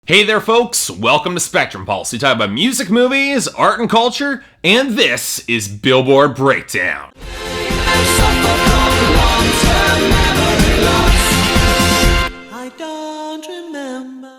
Hey there folks, welcome to Spectrum Pulse. We talk about music, movies, art and culture, and this is Billboard Breakdown.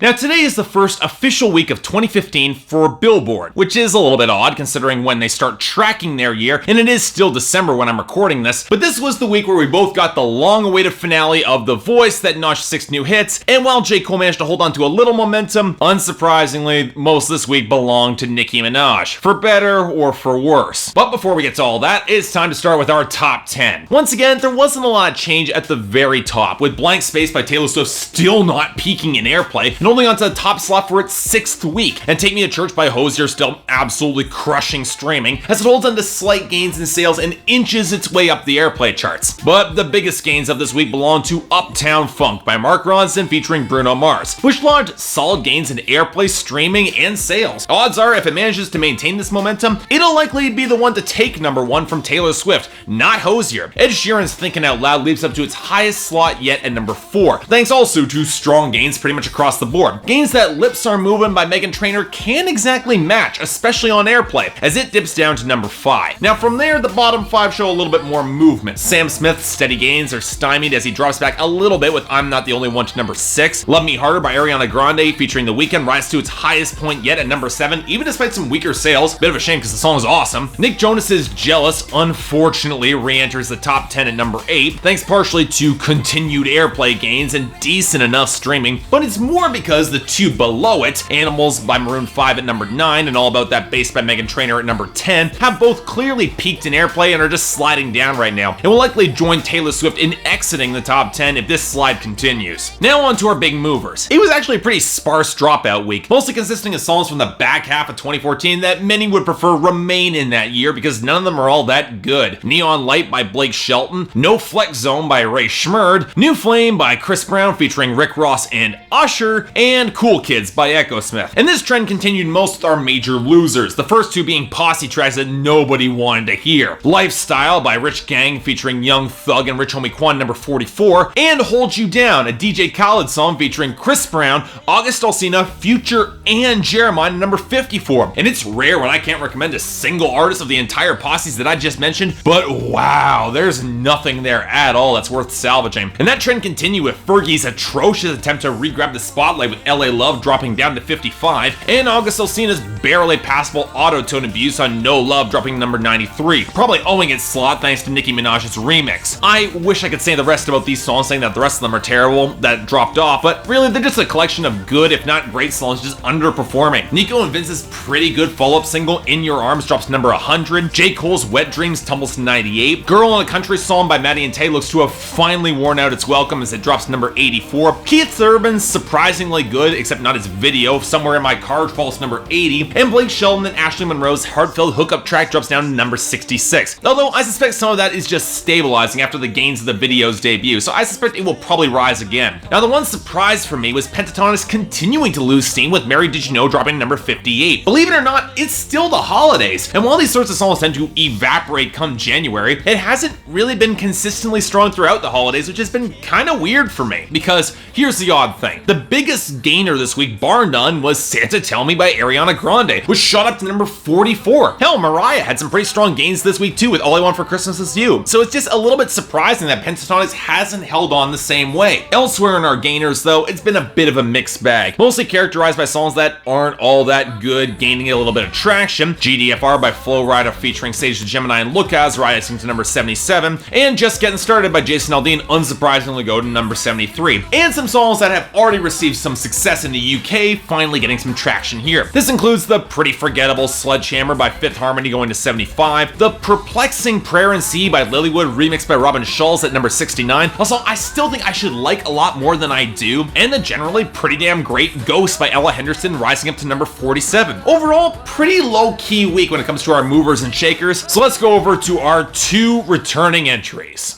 Now today is the first official week of 2015 for Billboard, which is a little bit odd considering when they start tracking their year, and it is still December when I'm recording this, but this was the week where we both got the long-awaited finale of The Voice that notched 6 new hits, and while J. Cole managed to hold on to a little momentum, unsurprisingly, most this week belonged to Nicki Minaj, for better or for worse. But before we get to all that, it's time to start with our top 10. Once again, there wasn't a lot of change at the very top, with Blank Space by Taylor Swift still not peaking in airplay, and holding onto the top slot for its 6th week, and Take Me to Church by Hozier still absolutely crushing streaming, as it holds on to slight gains in sales and inches its way up the airplay charts. But the biggest gains of this week belong to Uptown Funk by Mark Ronson featuring Bruno Mars, which logged solid gains in airplay, streaming, and sales. Odds are, if it manages to maintain this momentum, it'll likely be the one to take number 1 from Taylor Swift, not Hozier. Ed Sheeran's Thinking Out Loud leaps up to its highest slot yet at number 4, thanks also to strong gains pretty much across the board. Gains that Lips Are Moving by Meghan Trainor can't exactly match, especially on airplay, as it dips down to number 5. Now from there, the bottom 5 show a little bit more movement. Sam Smith's steady gains are stymied as he drops back a little bit with I'm Not the Only One to number 6. Love Me Harder by Ariana Grande featuring The Weeknd rises to its highest point yet at number 7, even despite some weaker sales. Bit of a shame because the song is awesome. Nick Jonas's Jealous unfortunately re-enters the top 10 at number 8, thanks partially to continued airplay gains and decent enough streaming, but it's more because the two below it, Animals by Maroon 5 at number 9 and All About That Bass by Meghan Trainor at number 10, have both clearly peaked in airplay and are just sliding down right now, and will likely join Taylor Swift in exiting the top 10 if this slide continues. Now on to our big movers. It was actually a pretty sparse dropout week, mostly consisting of songs from the back half of 2014 that many would prefer remain in that year because none of them are all that good. Neon Light by Blake Shelton, No Flex Zone by Ray Schmurd, New Flame by Chris Brown featuring Rick Ross and Usher, and Cool Kids by Echo Smith. And this trend continued most with our major losers, the first two being posse tracks that nobody wanted to hear. Lifestyle by Rich Gang featuring Young Thug and Rich Homie Quan number 44, and Hold You Down, a DJ Khaled song featuring Chris Brown, August Alsina, Future, and Jeremiah number 54. And it's rare when I can't recommend a single artist of the entire posses that I just mentioned, but wow, there's nothing there at all that's worth salvaging. And that trend continued with Fergie's atrocious attempt to re-grab the spotlight with LA Love dropping down to 55, and August Alsina's barely passable auto-tune abuse on No Love dropping number 93, probably owing its slot thanks to Nicki Minaj's remix. I wish I could say the rest about these songs, saying that the rest of them are terrible, that dropped off, but really they're just a collection of good, if not great songs, just underperforming. Nico and Vince's pretty good follow-up single In Your Arms drops to number 100, J. Cole's Wet Dreams tumbles to 98, Girl in a Country song by Maddie and Tay looks to have finally worn out its welcome as it drops to number 84, Keith Urban's Surprisingly Good, except not his video, Somewhere in My Car falls to number 80, and Blake Shelton and Ashley Monroe's Heartfelt Hookup track drops down to number 66. Although I suspect some of that is just stabilizing after the gains of the video's debut, so I suspect it will probably rise again. Now the one surprise for me was Pentatonix continuing to lose steam with Mary Did You Know dropping to number 58. Believe it or not, it's still the holidays, and while these sorts of songs tend to evaporate come January, it hasn't really been consistently strong throughout the holidays, which has been kinda weird for me. Because here's the odd thing. The biggest gainer this week, bar none, was Santa Tell Me by Ariana Grande, which shot up to number 44. Hell, Mariah had some pretty strong gains this week too with All I Want for Christmas Is You. So it's just a little bit surprising that Pentatonix hasn't held on the same way. Elsewhere in our gainers though, it's been a bit of a mixed bag, mostly characterized by songs that aren't all that good, gaining a little bit of traction. GDFR by Flo Rida featuring Sage the Gemini and Lucas rising to number 77, and Just Getting Started by Jason Aldean unsurprisingly go to number 73. And some songs that have already received some success in the UK finally getting some traction here. This includes the pretty forgettable Sledgehammer by Fifth Harmony going to 75, the perplexing Prayer in C by Lilywood remixed by Robin Schulz at number 69. Also, I still think I should like a lot more than I do, and the generally pretty damn great Ghost by Ella Henderson rising up to number 47. Overall, pretty low-key week when it comes to our movers and shakers, so let's go over to our 2 returning entries.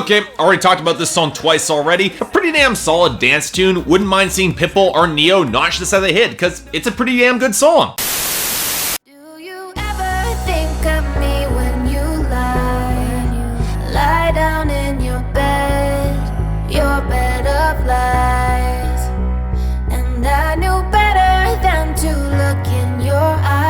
Okay, already talked about this song twice already. A pretty damn solid dance tune. Wouldn't mind seeing Pitbull or Neo notch this as a hit, because it's a pretty damn good song. Do you ever think of me when you lie down in your bed of lies? And I knew better than to look in your eyes.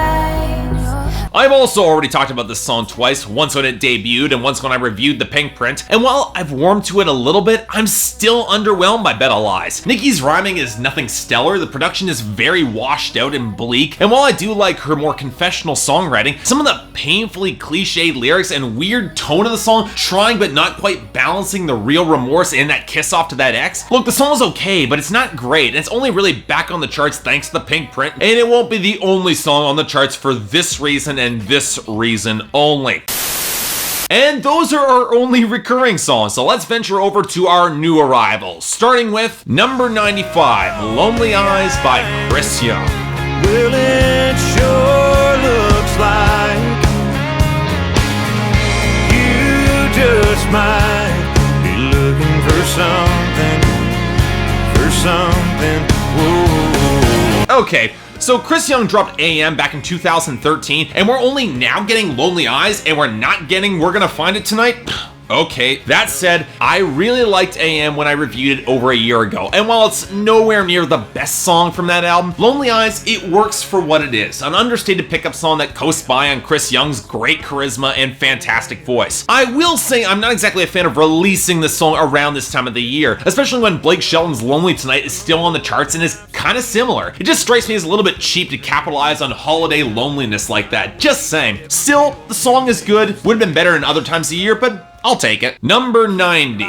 I've also already talked about this song twice, once when it debuted and once when I reviewed the Pink Print, and while I've warmed to it a little bit, I'm still underwhelmed by Bed of Lies. Nicki's rhyming is nothing stellar, the production is very washed out and bleak, and while I do like her more confessional songwriting, some of the painfully cliched lyrics and weird tone of the song, trying but not quite balancing the real remorse in that kiss off to that ex. Look, the song is okay, but it's not great, and it's only really back on the charts thanks to the Pink Print, and it won't be the only song on the charts for this reason and this reason only. And those are our only recurring songs, so let's venture over to our new arrivals, starting with number 95, Lonely Eyes by Chris Young. Well, it sure looks like you just might be looking for something, whoa. Okay, so Chris Young dropped AM back in 2013, and we're only now getting Lonely Eyes, and we're not getting We're Gonna Find It Tonight? Okay, that said, I really liked AM when I reviewed it over a year ago, and while it's nowhere near the best song from that album, Lonely Eyes, it works for what it is, an understated pickup song that coasts by on Chris Young's great charisma and fantastic voice. I will say I'm not exactly a fan of releasing this song around this time of the year, especially when Blake Shelton's Lonely Tonight is still on the charts and is kind of similar. It just strikes me as a little bit cheap to capitalize on holiday loneliness like that, just saying. Still, the song is good, would have been better in other times of the year, but I'll take it. Number 90,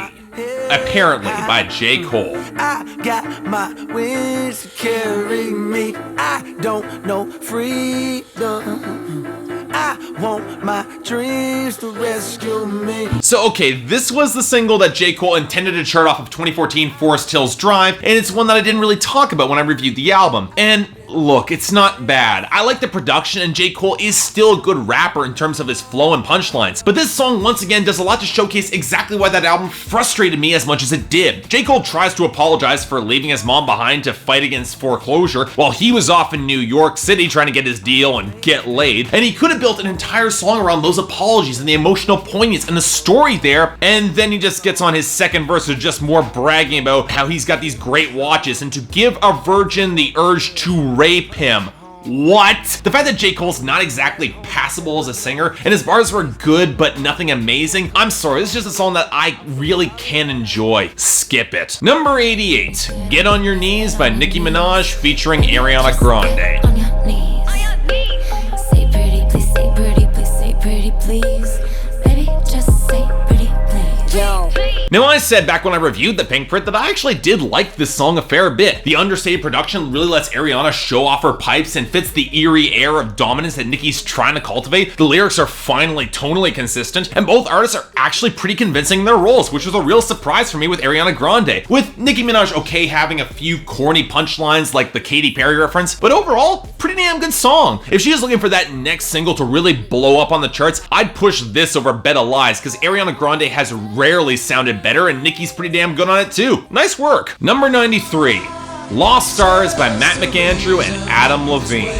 Apparently by J. Cole. I got my wings to carry me. I don't know freedom. I want my dreams to rescue me. So okay, this was the single that J. Cole intended to chart off of 2014 Forest Hills Drive, and it's one that I didn't really talk about when I reviewed the album. And look, it's not bad. I like the production, and J. Cole is still a good rapper in terms of his flow and punchlines. But this song, once again, does a lot to showcase exactly why that album frustrated me as much as it did. J. Cole tries to apologize for leaving his mom behind to fight against foreclosure while he was off in New York City trying to get his deal and get laid. And he could have built an entire song around those apologies and the emotional poignance and the story there, and then he just gets on his second verse with just more bragging about how he's got these great watches and to give a virgin the urge to rape him. What? The fact that J. Cole's not exactly passable as a singer, and his bars were good but nothing amazing, I'm sorry, this is just a song that I really can enjoy. Skip it. Number 88, Get On Your Knees by Nicki Minaj featuring Ariana Grande. On your knees. Say pretty, please say pretty, please say pretty, please. Baby, just say pretty, please. Yo. Now, I said back when I reviewed the Pink Print that I actually did like this song a fair bit. The understated production really lets Ariana show off her pipes and fits the eerie air of dominance that Nicki's trying to cultivate. The lyrics are finally tonally consistent, and both artists are actually pretty convincing in their roles, which was a real surprise for me with Ariana Grande. With Nicki Minaj okay having a few corny punchlines like the Katy Perry reference, but overall, pretty damn good song. If she is looking for that next single to really blow up on the charts, I'd push this over Bed of Lies, because Ariana Grande has rarely sounded better, and Nicki's pretty damn good on it too. Nice work. Number 93, Lost Stars by Matt McAndrew and Adam Levine.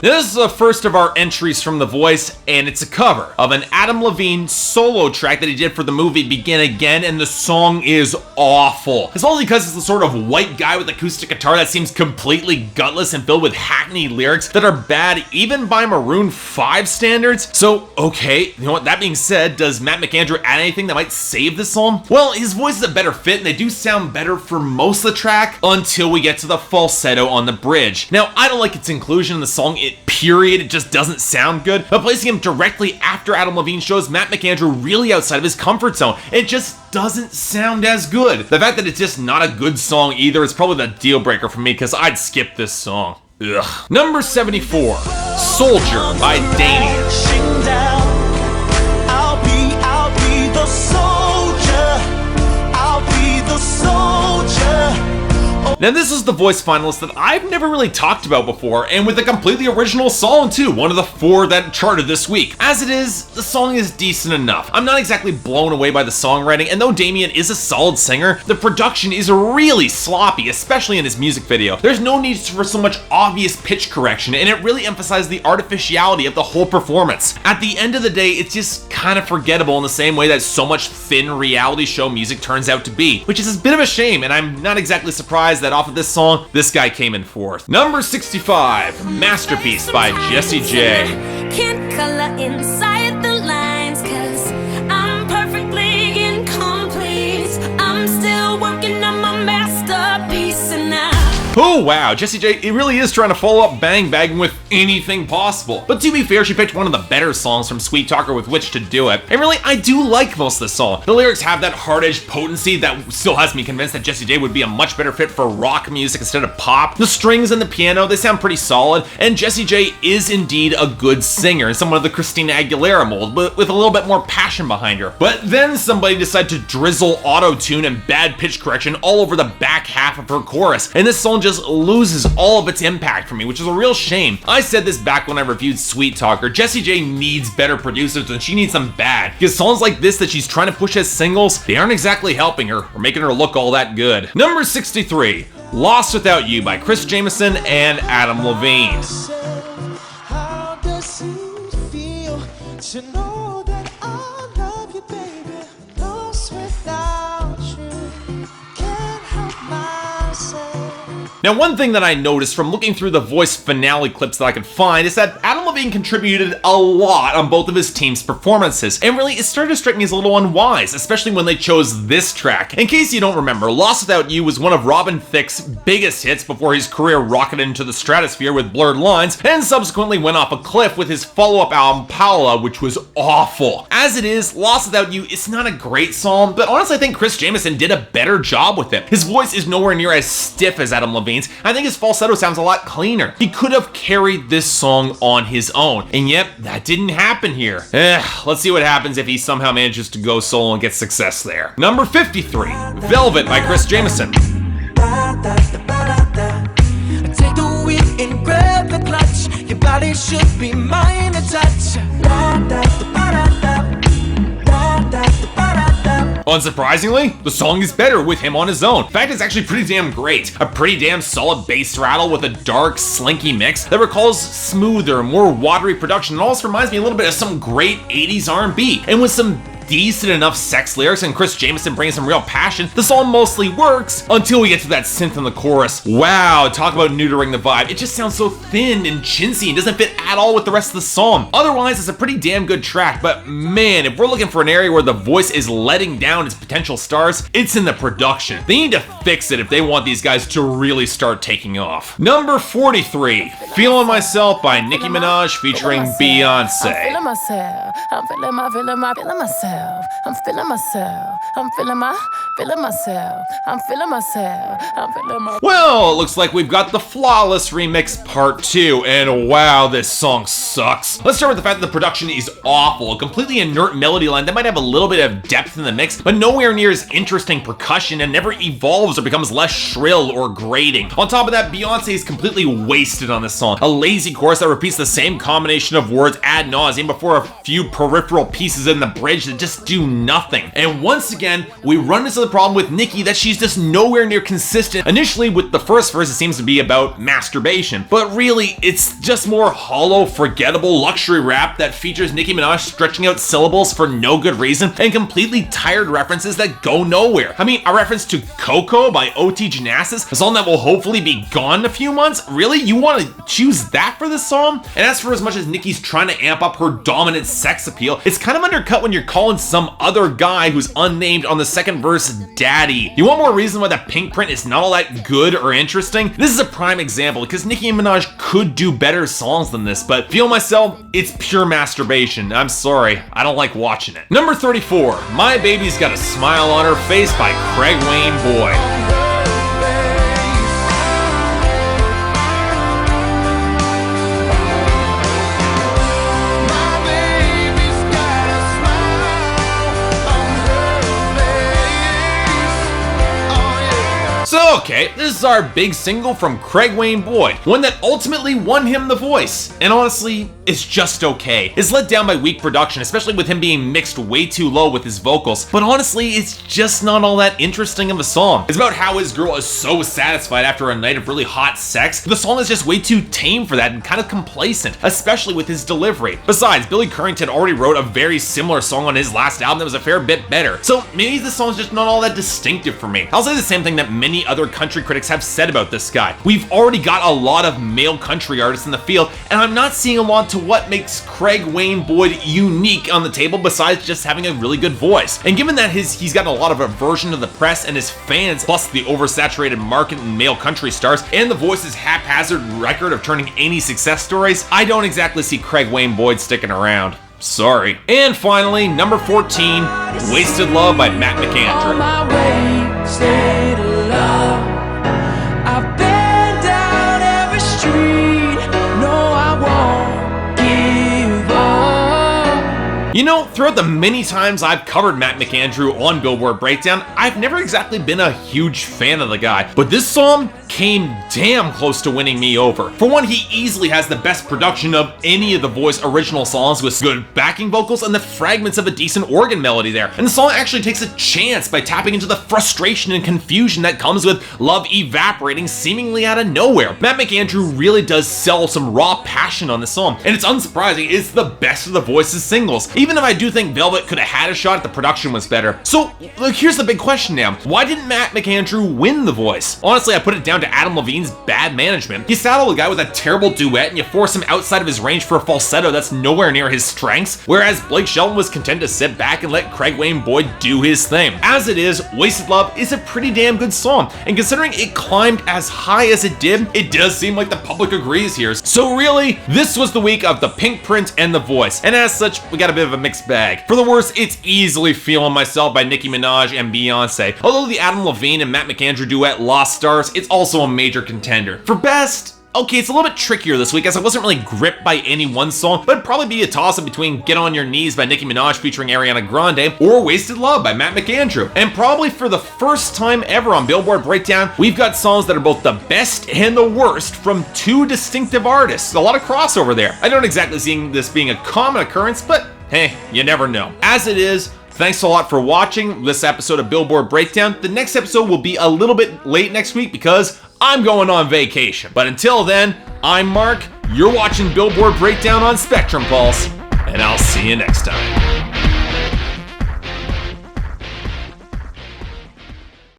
This is the first of our entries from The Voice, and it's a cover of an Adam Levine solo track that he did for the movie Begin Again, and the song is awful. It's all because it's the sort of white guy with acoustic guitar that seems completely gutless and filled with hackneyed lyrics that are bad even by Maroon 5 standards. So, okay, you know what, that being said, does Matt McAndrew add anything that might save this song? Well, his voice is a better fit, and they do sound better for most of the track until we get to the falsetto on the bridge. Now, I don't like its inclusion in the song, period, it just doesn't sound good, but placing him directly after Adam Levine shows Matt McAndrew really outside of his comfort zone. It just doesn't sound as good. The fact that it's just not a good song either is probably the deal breaker for me, because I'd skip this song. Ugh. Number 74, Soldier by Damien. I'll be the soldier. I'll be the soldier. Now this is the voice finalist that I've never really talked about before, and with a completely original song too, one of the 4 that charted this week. As it is, the song is decent enough. I'm not exactly blown away by the songwriting, and though Damien is a solid singer, the production is really sloppy, especially in his music video. There's no need for so much obvious pitch correction, and it really emphasizes the artificiality of the whole performance. At the end of the day, it's just kind of forgettable in the same way that so much thin reality show music turns out to be, which is a bit of a shame, and I'm not exactly surprised that off of this song, this guy came in 4th. Number 65, Masterpiece by Jessie J. Can't color inside the lines, 'cause I'm perfectly incomplete. I'm still working on my masterpiece, and now Oh wow, Jessie J really is trying to follow up Bang Bang with anything possible. But to be fair, she picked one of the better songs from Sweet Talker with which to do it. And really, I do like most of the song. The lyrics have that hard-edged potency that still has me convinced that Jessie J would be a much better fit for rock music instead of pop. The strings and the piano, they sound pretty solid, and Jessie J is indeed a good singer, and someone of the Christina Aguilera mold, but with a little bit more passion behind her. But then somebody decided to drizzle auto-tune and bad pitch correction all over the back half of her chorus, and this song just loses all of its impact for me, which is a real shame. I said this back when I reviewed Sweet Talker. Jessie J needs better producers, and she needs them bad, because songs like this that she's trying to push as singles, they aren't exactly helping her or making her look all that good. Number 63, Lost Without You by Chris Jamison and Adam Levine. How does it feel to know that I love you, baby? Lost without you, can't help myself. Now, one thing that I noticed from looking through the voice finale clips that I could find is that Adam Levine contributed a lot on both of his team's performances, and really it started to strike me as a little unwise, especially when they chose this track. In case you don't remember, Lost Without You was one of Robin Thicke's biggest hits before his career rocketed into the stratosphere with Blurred Lines, and subsequently went off a cliff with his follow-up album Paola, which was awful. As it is, Lost Without You is not a great song, but honestly I think Chris Jamison did a better job with it. His voice is nowhere near as stiff as Adam Levine's. I think his falsetto sounds a lot cleaner. He could have carried this song on his own, and yet that didn't happen here. Let's see what happens if he somehow manages to go solo and get success there. Number 53, Velvet by Chris Jamison. Take the wheel and grab the clutch. Your body should be mine to touch. Unsurprisingly, the song is better with him on his own. In fact, it's actually pretty damn great. A pretty damn solid bass rattle with a dark, slinky mix that recalls smoother, more watery production and also reminds me a little bit of some great 80s R&B. And with some decent enough sex lyrics and Chris Jamison bringing some real passion, the song mostly works until we get to that synth in the chorus. Wow, talk about neutering the vibe. It just sounds so thin and chintzy and doesn't fit at all with the rest of the song. Otherwise, it's a pretty damn good track, but man, if we're looking for an area where the voice is letting down its potential stars, it's in the production. They need to fix it if they want these guys to really start taking off. Number 43, Feeling Myself by Nicki Minaj featuring Beyonce. I'm feeling myself. I'm feeling myself. I'm feeling myself. I'm feeling myself. I'm feeling myself. I'm feeling my. Well, it looks like we've got the Flawless Remix Part 2, and wow, this song sucks. Let's start with the fact that the production is awful. A completely inert melody line that might have a little bit of depth in the mix, but nowhere near as interesting percussion and never evolves or becomes less shrill or grating. On top of that, Beyonce is completely wasted on this song. A lazy chorus that repeats the same combination of words ad nauseum before a few peripheral pieces in the bridge that just do nothing. And once again, we run into the problem with Nicki that she's just nowhere near consistent. Initially, with the first verse, it seems to be about masturbation, but really, it's just more hollow, forgettable luxury rap that features Nicki Minaj stretching out syllables for no good reason and completely tired references that go nowhere. I mean, a reference to Coco by OT Genasis, a song that will hopefully be gone in a few months? Really? You want to choose that for this song? And as for as much as Nicki's trying to amp up her dominant sex appeal, it's kind of undercut when you're calling some other guy who's unnamed on the second verse daddy. You want more reason why the pink print is not all that good or interesting? This is a prime example because Nicki Minaj could do better songs than this, but Feel Myself, it's pure masturbation. I'm sorry, I don't like watching it. Number 34, My Baby's Got a Smile on Her Face by Craig Wayne Boyd. So Okay, this is our big single from Craig Wayne Boyd, one that ultimately won him The Voice, and honestly, it's just okay. It's let down by weak production, especially with him being mixed way too low with his vocals, but honestly, it's just not all that interesting of a song. It's about how his girl is so satisfied after a night of really hot sex. The song is just way too tame for that and kind of complacent, especially with his delivery. Besides, Billy Currington already wrote a very similar song on his last album that was a fair bit better, so maybe this song's just not all that distinctive for me. I'll say the same thing that many other country critics have said about this guy. We've already got a lot of male country artists in the field, and I'm not seeing a lot to what makes Craig Wayne Boyd unique on the table besides just having a really good voice. And given that he's gotten a lot of aversion to the press and his fans, plus the oversaturated market in male country stars, and The Voice's haphazard record of turning any success stories, I don't exactly see Craig Wayne Boyd sticking around. Sorry. And finally, number 14, Wasted Love by Matt McAndrew. On my wasted love, I've been down every street. No, I won't give up. You know, throughout the many times I've covered Matt McAndrew on Billboard Breakdown, I've never exactly been a huge fan of the guy, but this song came damn close to winning me over. For one, he easily has the best production of any of The Voice original songs with good backing vocals and the fragments of a decent organ melody there. And the song actually takes a chance by tapping into the frustration and confusion that comes with love evaporating seemingly out of nowhere. Matt McAndrew really does sell some raw passion on this song, and it's unsurprising, it's the best of The Voice's singles, even if I do think Velvet could have had a shot if the production was better. So, look, here's the big question now. Why didn't Matt McAndrew win The Voice? Honestly, I put it down to Adam Levine's bad management. You saddle a guy with a terrible duet and you force him outside of his range for a falsetto that's nowhere near his strengths, whereas Blake Shelton was content to sit back and let Craig Wayne Boyd do his thing. As it is, Wasted Love is a pretty damn good song, and considering it climbed as high as it did, it does seem like the public agrees here. So really, this was the week of The Pink Print and The Voice, and as such, we got a bit of a mixed bag. For the worst, it's easily Feeling Myself by Nicki Minaj and Beyonce. Although the Adam Levine and Matt McAndrew duet lost stars, it's also a major contender. For best, okay, it's a little bit trickier this week as I wasn't really gripped by any one song, but it'd probably be a toss-up between Get On Your Knees by Nicki Minaj featuring Ariana Grande or Wasted Love by Matt McAndrew. And probably for the first time ever on Billboard Breakdown, we've got songs that are both the best and the worst from two distinctive artists. A lot of crossover there. I don't exactly see this being a common occurrence, but hey, you never know. As it is, thanks a lot for watching this episode of Billboard Breakdown. The next episode will be a little bit late next week because I'm going on vacation. But until then, I'm Mark, you're watching Billboard Breakdown on Spectrum Pulse, and I'll see you next time.